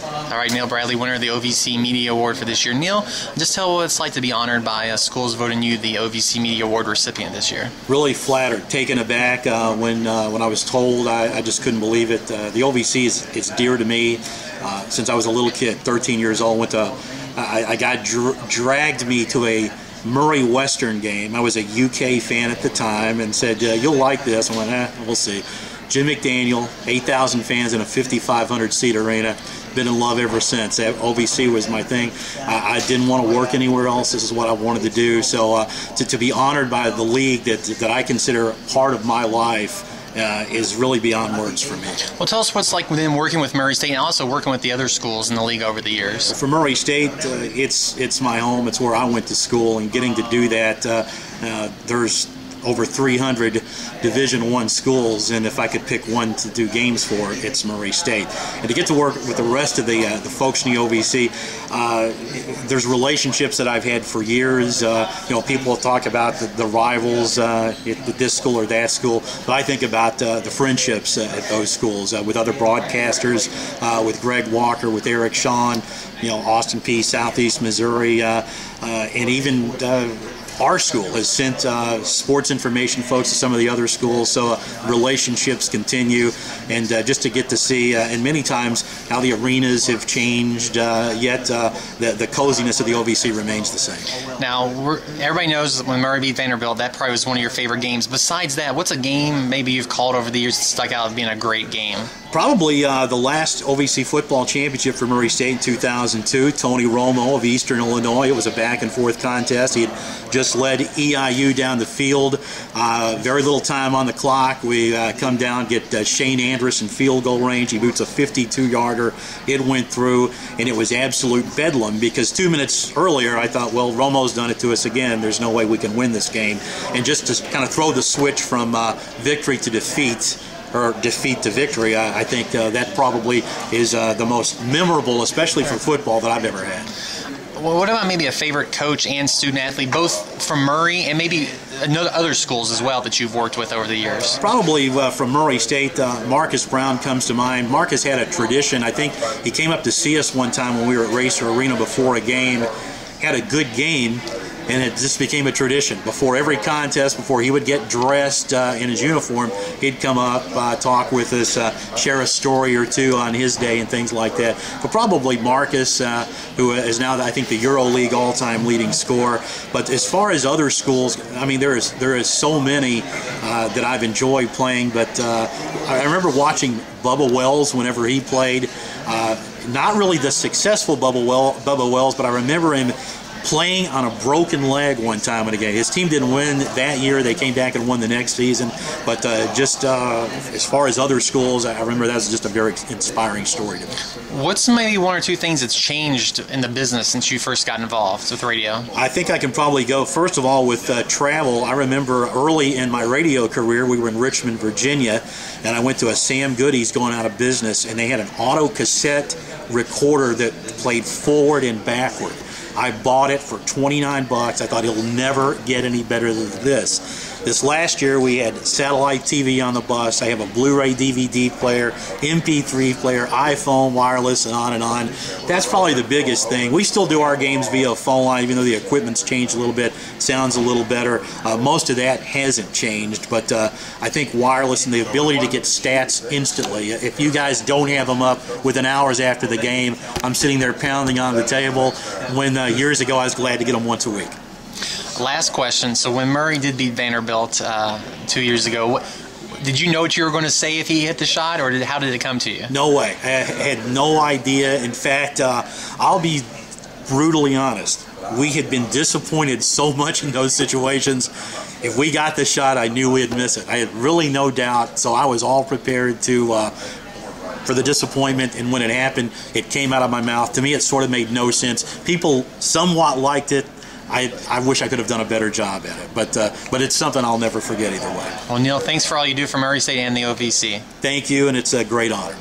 All right, Neal Bradley, winner of the OVC Media Award for this year. Neal, just tell what it's like to be honored by schools voting you the OVC Media Award recipient this year. Really flattered, taken aback when I was told. I just couldn't believe it. The OVC is dear to me since I was a little kid, 13 years old. I got dragged me to a Murray Western game. I was a UK fan at the time and said, "You'll like this." I went, we'll see. Jim McDaniel, 8,000 fans in a 5,500 seat arena. Been in love ever since. OVC was my thing. I didn't want to work anywhere else. This is what I wanted to do. So to be honored by the league that I consider part of my life is really beyond words for me. Well, tell us what's like within working with Murray State and also working with the other schools in the league over the years. For Murray State, it's my home. It's where I went to school, and getting to do that, there's over 300 Division I schools, and if I could pick one to do games for, it's Murray State. And to get to work with the rest of the folks in the OVC, there's relationships that I've had for years. People talk about the rivals at this school or that school, but I think about the friendships at those schools with other broadcasters, with Greg Walker, with Eric Shawn, Austin Peay, Southeast Missouri, and even our school has sent sports information folks to some of the other schools, so relationships continue, and just to get to see, and many times, how the arenas have changed, yet the coziness of the OVC remains the same. Now, everybody knows that when Murray beat Vanderbilt, that probably was one of your favorite games. Besides that, what's a game maybe you've called over the years that stuck out as being a great game? Probably the last OVC football championship for Murray State in 2002. Tony Romo of Eastern Illinois. It was a back-and-forth contest. He had just led EIU down the field. Very little time on the clock. We come down, get Shane Anderson field goal range. He boots a 52-yarder. It went through, and it was absolute bedlam because 2 minutes earlier I thought, well, Romo's done it to us again. There's no way we can win this game. And just to kind of throw the switch from victory to defeat, or defeat to victory, I think that probably is the most memorable, especially for football, that I've ever had. Well, what about maybe a favorite coach and student athlete, both from Murray and maybe other schools as well that you've worked with over the years? Probably from Murray State, Marcus Brown comes to mind. Marcus had a tradition. I think he came up to see us one time when we were at Racer Arena before a game, had a good game, and it just became a tradition. Before every contest, before he would get dressed in his uniform, he'd come up, talk with us, share a story or two on his day and things like that. But probably Marcus, who is now, I think, the EuroLeague all-time leading scorer. But as far as other schools, I mean, there is so many that I've enjoyed playing. But I remember watching Bubba Wells whenever he played. Not really the successful Bubba Wells, but I remember him playing on a broken leg one time in a game. His team didn't win that year. They came back and won the next season. But just as far as other schools, I remember that was just a very inspiring story to me. What's maybe one or two things that's changed in the business since you first got involved with radio? I think I can probably go, first of all, with travel. I remember early in my radio career, we were in Richmond, Virginia, and I went to a Sam Goody's going out of business, and they had an auto cassette recorder that played forward and backward. I bought it for $29. I thought it'll never get any better than this. This last year we had satellite TV on the bus. I have a Blu-ray DVD player, MP3 player, iPhone, wireless, and on and on. That's probably the biggest thing. We still do our games via phone line, even though the equipment's changed a little bit, sounds a little better. Most of that hasn't changed, but I think wireless and the ability to get stats instantly. If you guys don't have them up within hours after the game, I'm sitting there pounding on the table. When years ago I was glad to get them once a week. Last question. So when Murray did beat Vanderbilt 2 years ago, did you know what you were going to say if he hit the shot, or how did it come to you? No way. I had no idea. In fact, I'll be brutally honest. We had been disappointed so much in those situations. If we got the shot, I knew we'd miss it. I had really no doubt, so I was all prepared for the disappointment, and when it happened, it came out of my mouth. To me, it sort of made no sense. People somewhat liked it. I wish I could have done a better job at it, but it's something I'll never forget either way. Well, Neal, thanks for all you do for Murray State and the OVC. Thank you, and it's a great honor.